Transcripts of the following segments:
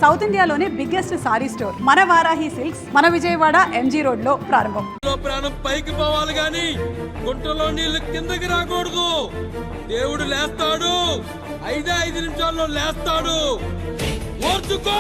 South ఇండియాలోనే biggest sorry store మన Varahi silks మన విజయవాడ ఎంజీ రోడ్ లో ప్రారంభం. ప్రాణం పైకి పోవాలి గాని గుంటలో నీళ్లు కిందకి రాకూడదు. దేవుడు లేస్తాడు, 5 నిమిషాల్లో లేస్తాడు. ఓర్చుకో.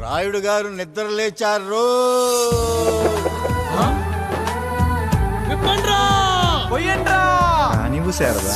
రాయుడు గారు నిద్ర లేచారు. నీవు శారదా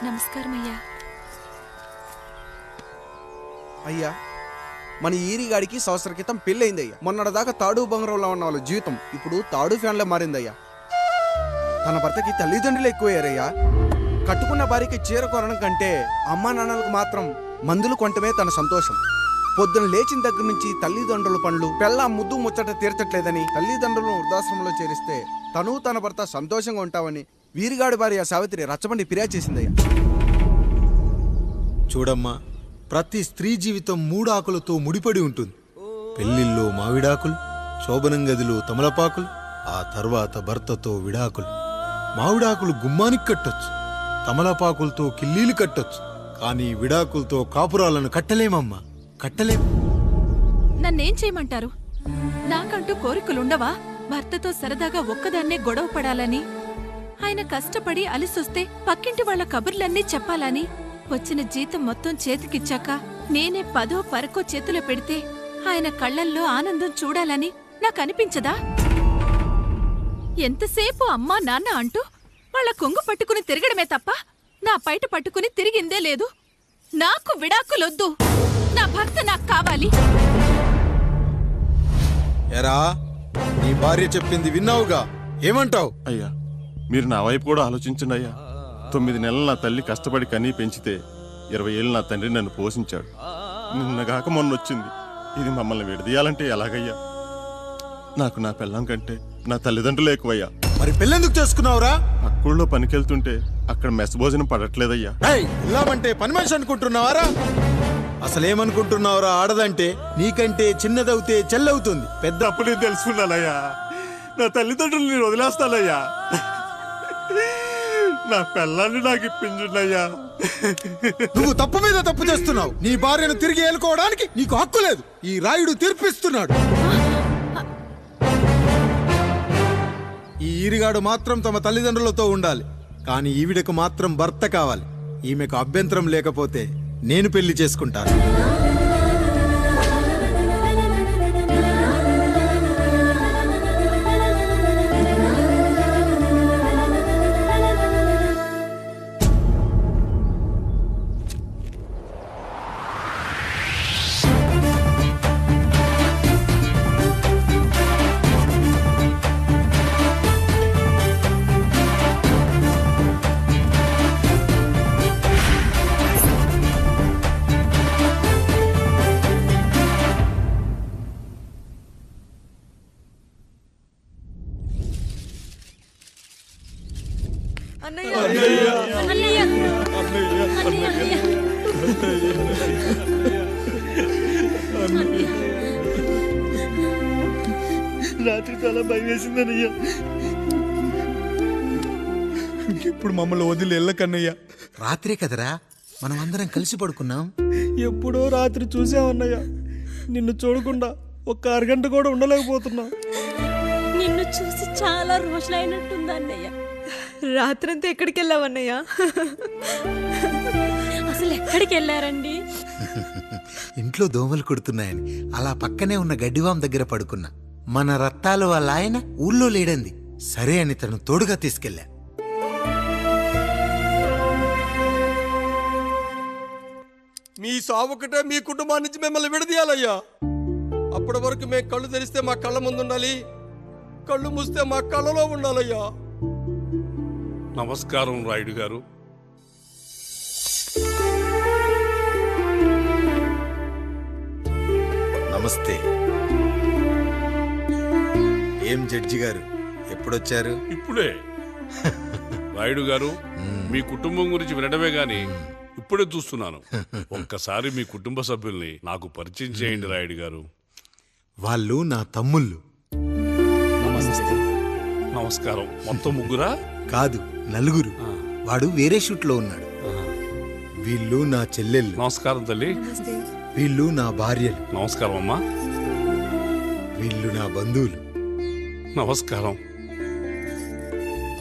నమస్కారం అయ్యా. అయ్యా, మన ఈరిగాడికి సంవత్సరం క్రితం పెళ్ళయిందయ్యా. మొన్నటిదాకా తాడు బంగారంలో ఉన్న వాళ్ళ జీవితం ఇప్పుడు తాడు ఫ్యాన్లో మారిందయ్యా. తన భర్తకి తల్లిదండ్రులు ఎక్కువయ్యారయ్యా. కట్టుకున్న భార్యకి చీర కొనడం కంటే అమ్మా నాన్నలకు మాత్రం మందులు కొనటమే తన సంతోషం. పొద్దున లేచిన దగ్గర నుంచి తల్లిదండ్రుల పనులు పెళ్ళ ముద్దు ముచ్చట తీర్చట్లేదని తల్లిదండ్రులను వృద్ధాశ్రమంలో చేరిస్తే తను తన భర్త సంతోషంగా ఉంటామని వీరిగాడి భార్య సావిత్రి రచ్చబండి ఫిర్యాదు చేసిందయ్యా. చూడమ్మా, ప్రతి స్త్రీ జీవితం 3 ఆకులతో ముడిపడి ఉంటుంది. పెళ్లిల్లో మావిడాకులు, శోభనం గదిలో తమలపాకులు, ఆ తర్వాత భర్తతో విడాకులు. మావిడాకులు గుమ్మానికి కట్టొచ్చు, తమలపాకులతో కిల్లీలు కట్టొచ్చు, కానీ విడాకులతో కాపురాలను కట్టలేమమ్మా, కట్టలేం. నన్నేం చేయమంటారు? నాకంటూ కోరికలుండవా? భర్తతో సరదాగా ఒక్కదాన్నే గొడవ పడాలని, ఆయన కష్టపడి అలిసొస్తే పక్కింటి వాళ్ల కబుర్లన్నీ చెప్పాలని, వచ్చిన జీతం మొత్తం చేతికిచ్చాక నేనే 10వ పరకో చేతిలో పెడితే ఆయన కళ్లల్లో ఆనందం చూడాలని నాకనిపించదా? ఎంతసేపు అమ్మా నాన్న అంటూ వాళ్ల కొంగు పట్టుకుని తిరగడమే తప్ప నా పైట పట్టుకుని తిరిగిందే లేదు. నాకు విడాకులొద్దు, నా భర్త నాకు కావాలి. ఎరా, నీ భార్య చెప్పింది విన్నావుగా, ఏమంటావు? అయ్యా, మీరు నా వైపు కూడా ఆలోచించండి అయ్యా. 9 నెలలు నా తల్లి కష్టపడి కనీ పెంచితే 20 ఏళ్ళు నా తండ్రి నన్ను పోషించాడు. నిన్నగాక మొన్నొచ్చింది. ఇది మమ్మల్ని విడదీయాలంటే ఎలాగయ్యా? నాకు నా పెళ్ళం కంటే నా తల్లిదండ్రులు ఎక్కువయ్యా. మరి పెళ్ళెందుకు చేసుకున్నావురా? పక్కూళ్ళో పనికెళ్తుంటే అక్కడ మెస్ భోజనం పడట్లేదయ్యా. ఇల్లామంటే పని మనిషి అనుకుంటున్నావారా? అసలేమనుకుంటున్నావురా? ఆడదంటే నీకంటే చిన్నదవుతే చెల్లవుతుంది. పెద్ద అప్పుడు నేను తెలుసుకున్నానయ్యా. నా తల్లిదండ్రులు నేను వదిలేస్తానయ్యా. నా పెళ్ళాన్ని నాకు ఇప్పించున్నాయ్యా. నువ్వు తప్పు మీద తప్పు చేస్తున్నావు. నీ భార్యను తిరిగి ఏలుకోవడానికి నీకు హక్కు లేదు. ఈ రాయుడు తీర్పిస్తున్నాడు. ఈ ఈరిగాడు మాత్రం తమ తల్లిదండ్రులతో ఉండాలి, కానీ ఈవిడకు మాత్రం భర్త కావాలి. ఈమెకు అభ్యంతరం లేకపోతే నేను పెళ్లి చేసుకుంటాను. రాత్రి చాలా భయం వేసిందనయ్యా. ఇప్పుడు మమ్మల్ని వదిలి వెళ్ళకన్నయ్యా. రాత్రే కదరా మనం అందరం కలిసి పడుకున్నాం. ఎప్పుడో రాత్రి చూసామన్నయ్యా. నిన్ను చూడకుండా ఒక్క అరగంట కూడా ఉండలేకపోతున్నా. నిన్ను చూసి చాలా రోజులైనట్టుంది అన్నయ్య. రాత్రంతా ఎక్కడికి వెళ్ళావన్నయ్యా? అసలు ఎక్కడికి వెళ్ళారండి? ఇంట్లో దోమలు కుడుతున్నాయని అలా పక్కనే ఉన్న గడ్డివాం దగ్గర పడుకున్నా. మన రత్తాలు వాళ్ళ ఆయన ఊళ్ళో లేడంది. సరే అని తను తోడుగా తీసుకెళ్ళా. మీ సావుకటే మీ కుటుంబం నుంచి మిమ్మల్ని విడదీయాలయ్యా. అప్పటి వరకు మేము కళ్ళు తెరిస్తే మా కళ్ళ ముందు ఉండాలి, కళ్ళు మూస్తే మా కళ్ళలో ఉండాలయ్యా. నమస్కారం రాయుడు గారు. నమస్తే. ఏం జడ్జి గారు ఎప్పుడొచ్చారు? ఇప్పుడే. రాయుడు గారు, మీ కుటుంబం గురించి వినడమే గాని ఇప్పుడే చూస్తున్నాను. ఒక్కసారి మీ కుటుంబ సభ్యుల్ని నాకు పరిచయం చేయండి రాయుడు గారు. వాళ్ళు నా తమ్ముళ్ళు. నమస్కారం. మొత్తం ముగ్గురా? కాదు, నలుగురు. వాడు వేరే షూట్లో ఉన్నాడు. వీళ్ళు నా చెల్లెళ్ళు. నమస్కారం తల్లి. వీళ్ళు నా భార్యలు. నమస్కారం అమ్మా. వీళ్ళు నా బంధువులు. నమస్కారం.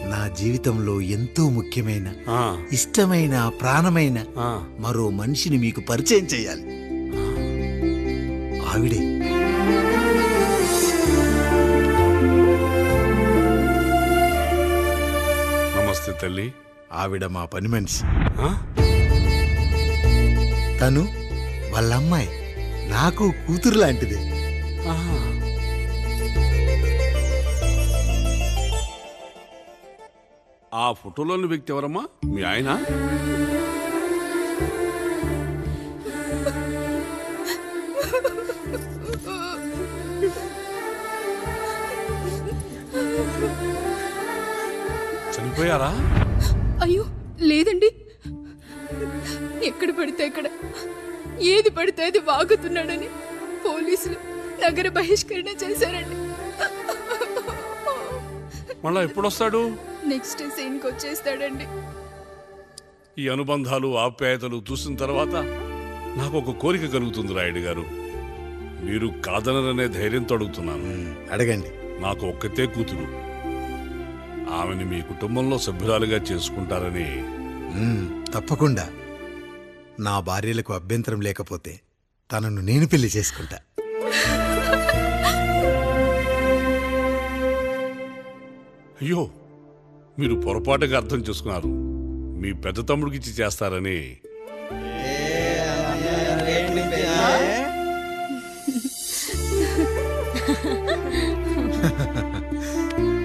నా జీవితంలో ఎంతో ముఖ్యమైన, ఆ, ఇష్టమైన, ప్రాణమైన ఆ. మరో మనిషిని మీకు పరిచయం చేయాలి. ఆవిడే నమస్తే తల్లి. ఆవిడ మా పని మనిషి. ఆ? తను వాళ్ళ అమ్మాయి. నాకు కూతురు లాంటిదే. ఆహా. ఆ ఫోటోలోని వ్యక్తి ఎవరమ్మా? మీ ఆయన? చనిపోయారా? అయ్యో లేదండి. ఎక్కడ పడితే అక్కడ, ఏది పడితే అది వాగుతున్నాడని పోలీసులు నగర బహిష్కరణ చేశారండి. మళ్ళా ఎప్పుడొస్తాడు? నెక్స్ట్ సీన్కి వచ్చేస్తాడండి. ఈ అనుబంధాలు, ఆప్యాయతలు చూసిన తర్వాత నాకు ఒక కోరిక కలుగుతుంది రాయుడు గారు. మీరు కాదనరనే ధైర్యంతో అడుగుతున్నాను. అడగండి. నాకు ఒక్కతే కూతురు. ఆమెని మీ కుటుంబంలో సభ్యురాలుగా చేసుకుంటారని. తప్పకుండా. నా భార్యలకు అభ్యంతరం లేకపోతే తనను నేను పెళ్లి చేసుకుంటా. అయ్యో, మీరు పొరపాటుగా అర్థం చేసుకున్నారు. మీ పెద్ద తమ్ముడికి ఇచ్చి చేస్తారని.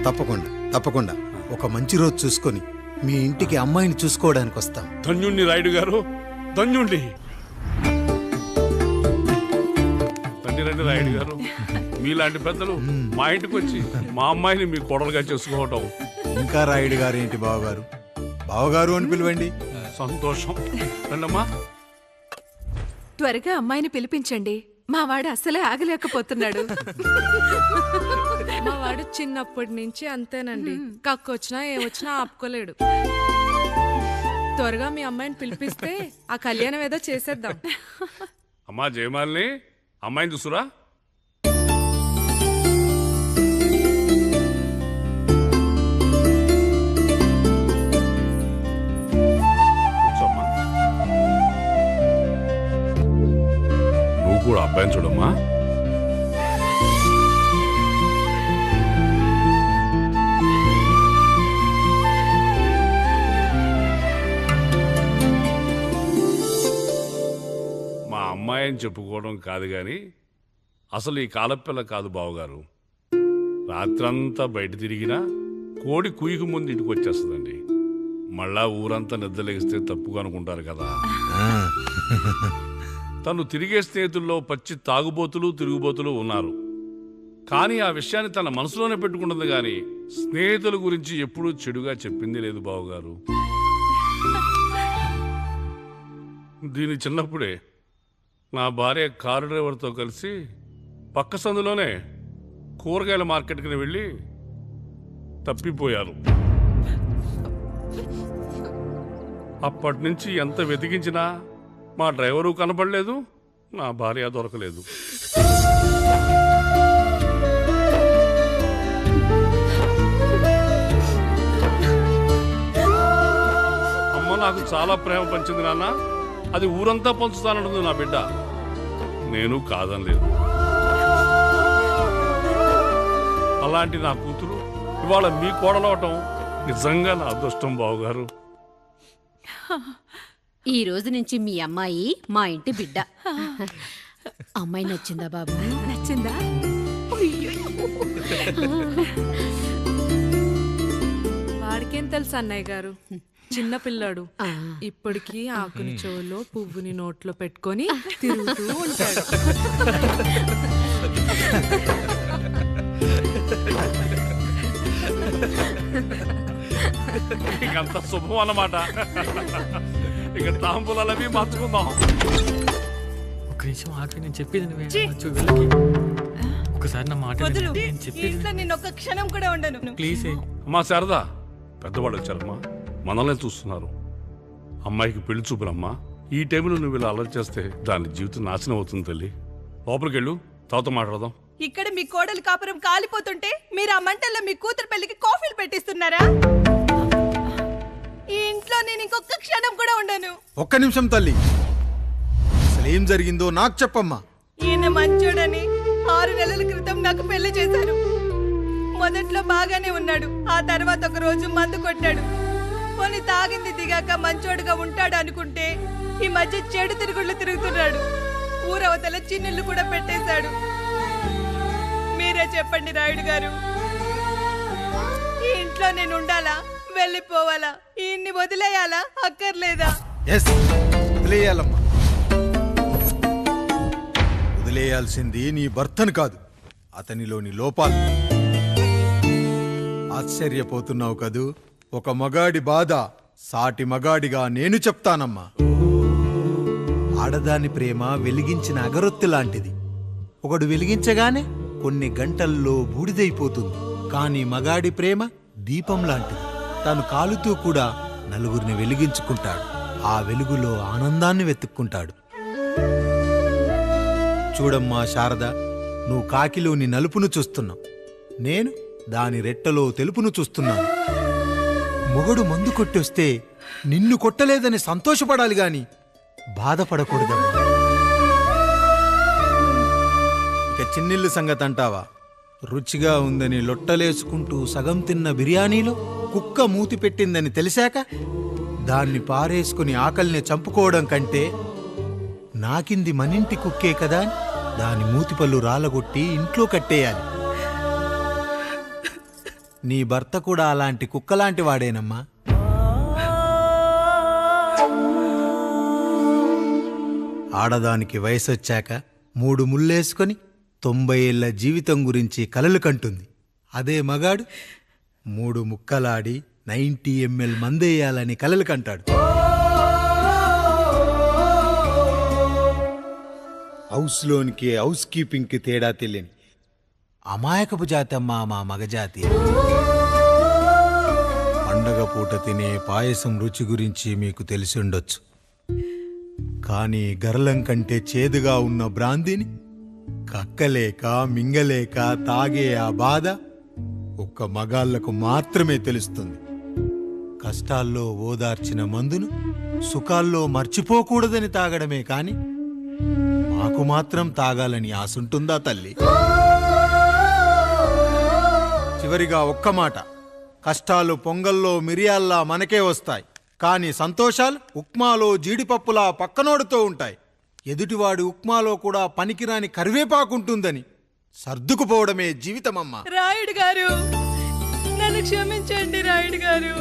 తప్పకుండా తప్పకుండా ఒక మంచి రోజు చూసుకొని మీ ఇంటికి అమ్మాయిని చూసుకోవడానికి వస్తాం. ధన్యుణ్ణి రాయుడు గారు, ధన్యుణ్ణి. రండి రండి రాయుడు గారు. మీలాంటి పెద్దలు మా ఇంటికి వచ్చి మా అమ్మాయిని మీ కోడలుగా చేసుకోవటం. ఇంకా రాయుడు గారు ఏంటి బావగారు? బావగారు అని పిలవండి. సంతోషం. రండమ్మా. త్వరగా అమ్మాయిని పిలిపించండి. మా వాడు అసలే ఆగలేకపోతున్నాడు. మా వాడు చిన్నప్పటి నుంచి అంతేనండి. కక్కొచ్చినా ఏమొచ్చినా ఆపుకోలేడు. త్వరగా మీ అమ్మాయిని పిలిపిస్తే ఆ కళ్యాణం ఏదో చేసేద్దాం. అమ్మా జయమాలిని, అమ్మాయిని చూసురా. కూర్చోమ్మా. నువ్వు కూడా అబ్బాయిని చూడమ్మా. మా అమ్మాయి అని చెప్పుకోవడం కాదు కానీ అసలు ఈ కాలపిల్ల కాదు బావగారు. రాత్రంతా బయట తిరిగినా కోడి కుయ్యకు ముందు ఇంటికి వచ్చేస్తుందండి. మళ్ళా ఊరంతా నిద్రలేగిస్తే తప్పుగా అనుకుంటారు కదా. తను తిరిగే స్నేహితుల్లో పచ్చి తాగుబోతులు, తిరుగుబోతులు ఉన్నారు. కానీ ఆ విషయాన్ని తన మనసులోనే పెట్టుకుంటుంది కానీ స్నేహితుల గురించి ఎప్పుడూ చెడుగా చెప్పింది లేదు బావగారు. దీని చిన్నప్పుడే నా భార్య కారు డ్రైవర్తో కలిసి పక్క సందులోనే కూరగాయల మార్కెట్కి వెళ్ళి తప్పిపోయారు. అప్పటి నుంచి ఎంత వెతికించినా మా డ్రైవరు కనపడలేదు, నా భార్య దొరకలేదు. అమ్మ నాకు చాలా ప్రేమ పంచింది నాన్న, అది ఊరంతా పంచుతానంటుంది నా బిడ్డ. నేను కాదనలేదు. అలాంటి నా కూతురు ఇవాళ మీ కోడలవటం నిజంగా నా అదృష్టం బావగారు. ఈ రోజు నుంచి మీ అమ్మాయి మా ఇంటి బిడ్డ. అమ్మాయి నచ్చిందా బాబు? నచ్చిందా? వాడికేం తెలుసు అన్నయ్య గారు, చిన్న పిల్లాడు. ఇప్పటికీ ఆకుని చెవులో పువ్వుని నోట్లో పెట్టుకొని తిరుగుతూ ఉంటాడు. ఇంకంత శుభం అన్నమాట. ఇక తాంబూలాలవి మార్చుకుందాం. ఒక నిమిషం ఆగి, నేను చెప్పేది నువ్వే. ఒకసారి నా మాట విను. నేను చెప్పేది నేను ఒక్క క్షణం కూడా ఉండను. ప్లీజ్. అమ్మా శారదా, పెద్దవాళ్ళు వచ్చారమ్మా, మనల్ని చూస్తున్నారు. అమ్మాయికి పెళ్లి చూపురమ్మా. ఈ టైంలో నువ్వు ఇలా అలర్ట్ చేస్తే దాని జీవితం నాశనం అవుతుంది తల్లి. లోపలికెళ్ళు, తాతో మాట్లాడదాం. ఇక్కడ మీ కోడలు కాపురం కాలిపోతుంటే మీరు ఆ మంటల్లో మీ కూతురు పెళ్లికి కాఫీలు పెట్టిస్తున్నారా? ఈ ఇంట్లో నేను ఇంకొక క్షణం కూడా ఉండను. ఒక్క నిమిషం తల్లి, అసలేం జరిగిందో నాకు చెప్పమ్మా. ఈయన మంచోడని 6 నెలల క్రితం నాకు పెళ్లి చేశారు. మొదట్లో బాగానే ఉన్నాడు, ఆ తర్వాత ఒక రోజు మందు కొట్టాడు. పోనీ తాగింది దిగాక మంచోడుగా ఉంటాడు అనుకుంటే ఈ మధ్య చెడు తిరుగుళ్ళు తిరుగుతున్నాడు. ఊరవతల చిన్నిళ్ళు కూడా పెట్టేశాడు. మీరే చెప్పండి రాయుడు గారు, ఈ ఇంట్లో నేను ఉండాలా, వెళ్ళిపోవాలా, ఈయన్ని వదిలేయాలా, అక్కర్లేదా? వదిలేయాలమ్మా. వదిలేయాల్సింది నీ భర్తను కాదు, అతనిలోని లోపాలు. ఆశ్చర్యపోతున్నావు కదూ? ఒక మగాడి బాధ సాటి మగాడిగా నేను చెప్తానమ్మా. ఆడదాని ప్రేమ వెలిగించిన అగరొత్తి లాంటిది. ఒకడు వెలిగించగానే కొన్ని గంటల్లో బూడిదైపోతుంది. కానీ మగాడి ప్రేమ దీపం లాంటిది. తను కాలుతూ కూడా నలుగురిని వెలిగించుకుంటాడు. ఆ వెలుగులో ఆనందాన్ని వెతుక్కుంటాడు. చూడమ్మా శారద, నువ్వు కాకిలోని నలుపును చూస్తున్నావు, నేను దాని రెట్టలో తెలుపును చూస్తున్నాను. మొగడు మందు కొట్టొస్తే నిన్ను కొట్టలేదని సంతోషపడాలి గాని బాధపడకూడదమ్మా. ఇక చిన్నిల్లు సంగతి అంటావా? రుచిగా ఉందని లొట్టలేసుకుంటూ సగం తిన్న బిర్యానీలో కుక్క మూతి పెట్టిందని తెలిసాక దాన్ని పారేసుకుని ఆకలిని చంపుకోవడం కంటే నాకింది మనింటి కుక్కే కదా దాని మూతిపళ్ళు రాలగొట్టి ఇంట్లో కట్టేయాలి. నీ భర్త కూడా అలాంటి కుక్కలాంటి వాడేనమ్మా. ఆడదానికి వయసొచ్చాక 3 ముళ్ళేసుకొని 90 ఏళ్ల జీవితం గురించి కలలు కంటుంది. అదే మగాడు 3 ముక్కలాడి 90 ml మందేయాలని కలలు కంటాడు. హౌస్లోనికి హౌస్ కీపింగ్కి తేడా తెలియని అమాయకపు జాతి అమ్మా మా మగజాతి. పండగ పూట తినే పాయసం రుచి గురించి మీకు తెలిసి ఉండొచ్చు. కానీ గరళం కంటే చేదుగా ఉన్న బ్రాందీని కక్కలేక మింగలేక తాగే ఆ బాధ ఒక్క మగాళ్లకు మాత్రమే తెలుస్తుంది. కష్టాల్లో ఓదార్చిన మందును సుఖాల్లో మర్చిపోకూడదని తాగడమే కాని మాకు మాత్రం తాగాలని ఆశుంటుందా తల్లి? చివరిగా ఒక్క మాట, కష్టాలు పొంగల్లో మిరియాల్లా మనకే వస్తాయి, కానీ సంతోషాలు ఉప్మాలో జీడిపప్పులా పక్కనోడుతో ఉంటాయి. ఎదుటివాడి ఉప్మాలో కూడా పనికిరాని కరివేపాకుంటుందని సర్దుకుపోవడమే జీవితమమ్మా. రాయుడు గారు, నన్ను క్షమించండి. రాయుడు గారు,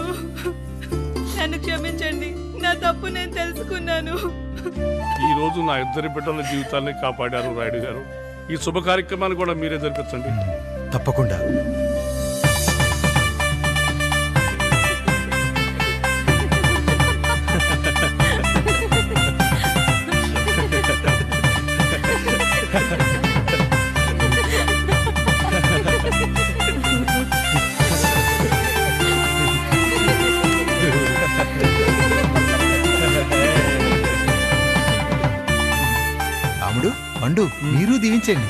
నన్ను క్షమించండి. నా తప్పు నేను తెలుసుకున్నాను. ఈ రోజు నా 2 బిడ్డల జీవితాన్ని కాపాడారు రాయుడు గారు. ఈ శుభ కార్యక్రమాన్ని కూడా మీరే జరిపించండి. తప్పకుండా. రాముడు పండు మీరు దీవించండి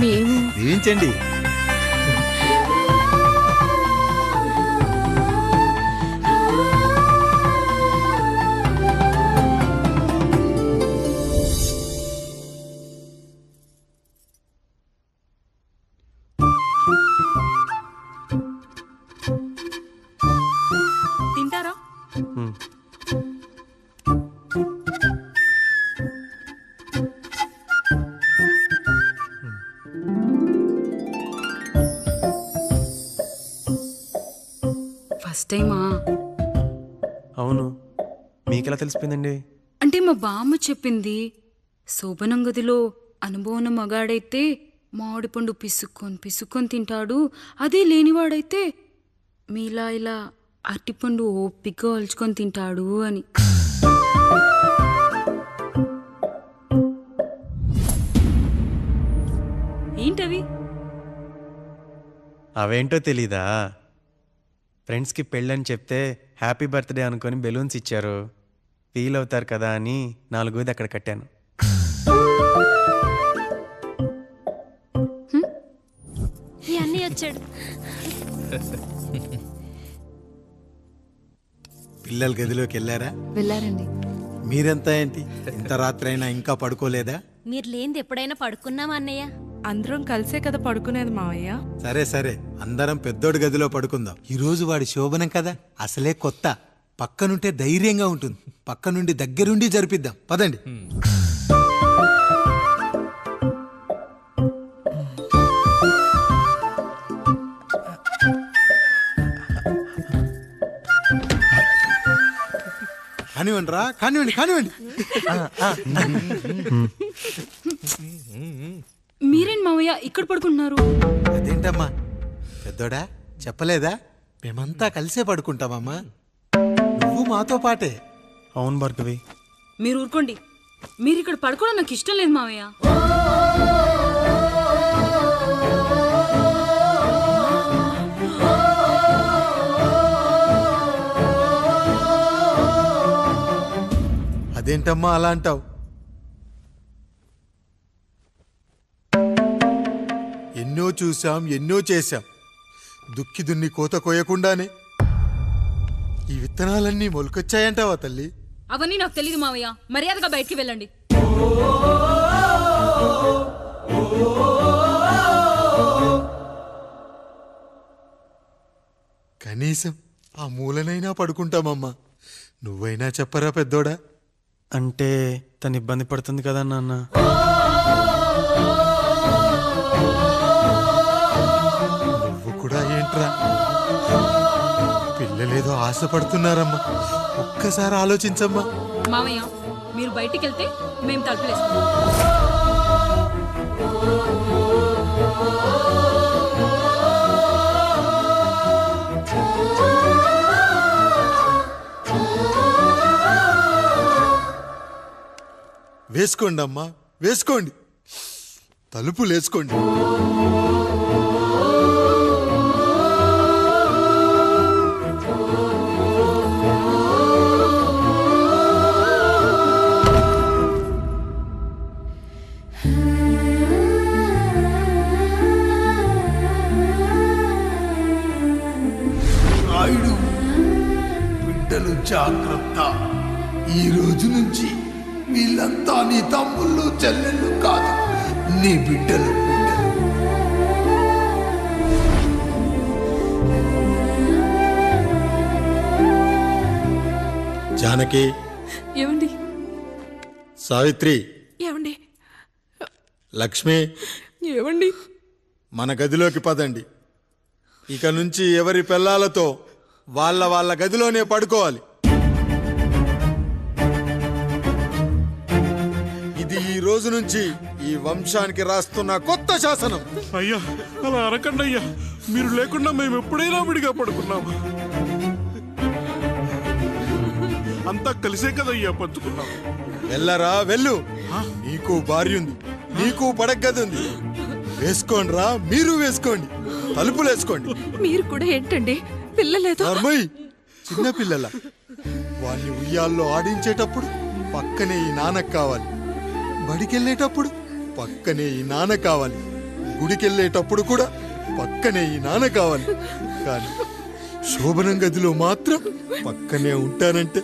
మేము దీవించండి. తింటారా? ఫస్ట్ టైమా? అవును, మీకెలా తెలిసిపోయిందండి? అంటే మా బామ్మ చెప్పింది. శోభనం గదిలో అనుభవం మగాడైతే మామిడి పండు పిసుక్కొని తింటాడు, అదే లేనివాడైతే మీలా ఇలా అరటిపండు ఓపిగ్గా ఒలుచుకొని తింటాడు అని. ఏంటవి? అవేంటో తెలీదా? ఫ్రెండ్స్కి పెళ్ళని చెప్తే హ్యాపీ బర్త్డే అనుకొని బెలూన్స్ ఇచ్చారు. ఫీల్ అవుతారు కదా అని 4 అక్కడ కట్టాను. ఈ అన్నయ్య వచ్చాడు. పిల్లల గదిలోకి వెళ్ళారా? వెళ్ళారండి. మీరెంత ఏంటి ఇంత రాత్రి అయినా ఇంకా పడుకోలేదా? మీరు లేనిది ఎప్పుడైనా పడుకున్నామా అన్నయ్య? అందరం కలిసే కదా పడుకునేది మావయ్య. సరే సరే, అందరం పెద్దోడి గదిలో పడుకుందాం. ఈ రోజు వాడి శోభనం కదా, అసలే కొత్త. పక్కనుంటే ధైర్యంగా ఉంటుంది. పక్క నుండి దగ్గరుండి జరిపిద్దాం. పదండి. కానివ్వండి రా, కానివ్వండి కానివ్వండి. మీరేంటి మావయ్య ఇక్కడ పడుకుంటున్నారు? అదేంటమ్మా పెద్దోడా, చెప్పలేదా? మేమంతా కలిసే పడుకుంటామమ్మా. నువ్వు మాతో పాటే. అవును భార్గవి. మీరు ఊరుకోండి. మీరు ఇక్కడ పడుకోవడం నాకు ఇష్టం లేదు మావయ్య. అదేంటమ్మా అలా అంటావు? ఎన్నో చూశాం, ఎన్నో చేశాం. దుక్కి దున్ని కోత కోయకుండానే ఈ విత్తనాలన్నీ మొలకొచ్చాయంటావా తల్లి? అవన్నీ నాకు తెలియదు మావయ్య. మర్యాదగా బయటికి వెళ్ళండి. కనీసం ఆ మూలనైనా పడుకుంటామమ్మా. నువ్వైనా చెప్పరా పెద్దోడా? అంటే తను ఇబ్బంది పడుతుంది కదా నాన్న. నువ్వు కూడా ఏంట్రా? పిల్లలేదో ఆశపడుతున్నారమ్మా. ఒక్కసారి ఆలోచించమ్మా. మావయ్య మీరు బయటికి వెళ్తే మేము తలుపులేస్తాం. వేసుకోండి అమ్మా, వేసుకోండి. తలుపులు వేసుకోండి. రాయుడు, బిడ్డలు జాగ్రత్త. ఈ రోజు నుంచి వీళ్ళంతా నీ తమ్ముళ్ళు చెల్లెళ్ళు కాదు, నీ బిడ్డలు. జానకి, ఏమండి? సావిత్రి, ఏమండి? లక్ష్మి, ఏమండి? మన గదిలోకి పదండి. ఇక నుంచి ఎవరి పిల్లలతో వాళ్ళ గదిలోనే పడుకోవాలి. ఇది ఈ రోజు నుంచి ఈ వంశానికి రాస్తున్న కొత్త శాసనం. అయ్యా అలా అరకండి అయ్యా. మీరు లేకుండా మేము ఎప్పుడైనా విడిగా పడుకున్నాము. అంతా కలిసే కదయ్యా పంచుకున్నాం. వెళ్ళరా వెళ్ళు. నీకు భార్య ఉంది, నీకు పడగది ఉంది. వేసుకోండి రా, మీరు వేసుకోండి. తలుపులు వేసుకోండి. మీరు కూడా ఏంటండి పిల్లలేదు? చిన్నపిల్లల వాళ్ళని ఉయ్యాల్లో ఆడించేటప్పుడు పక్కనే ఈ నాన్న కావాలి, బడికెళ్ళేటప్పుడు పక్కనే ఈ నాన్న కావాలి, గుడికెళ్ళేటప్పుడు కూడా పక్కనే ఈ నాన్న కావాలి. కానీ శోభనం గదిలో మాత్రం పక్కనే ఉంటానంటే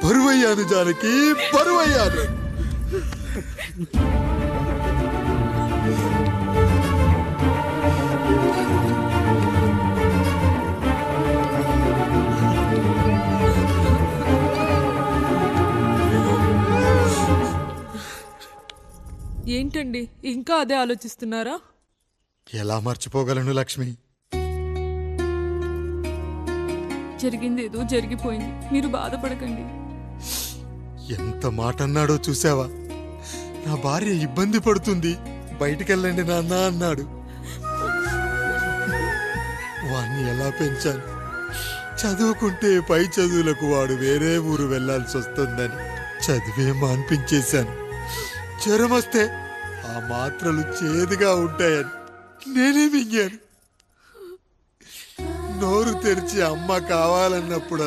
బరువయ్యాను జానకి, బరువయ్యాను. ఏంటండి ఇంకా అదే ఆలోచిస్తున్నారా? ఎలా మర్చిపోగలను లక్ష్మి? జరిగిందేదో జరిగిపోయింది, మీరు బాధపడకండి. ఎంత మాట అన్నాడో చూసావా? నా భార్య ఇబ్బంది పడుతుంది, బయటికెళ్ళండి నాన్న అన్నాడు. వాణ్ణి ఎలా పెంచాను? చదువుకుంటే పై చదువులకు వాడు వేరే ఊరు వెళ్లాల్సి వస్తుందని చదివే మాన్పించేశాను. జ్వరం వస్తే ఆ మాత్రలు చేదుగా ఉంటాయని నేనే మింగాను. నోరు తెరిచి అమ్మ కావాలన్నప్పుడు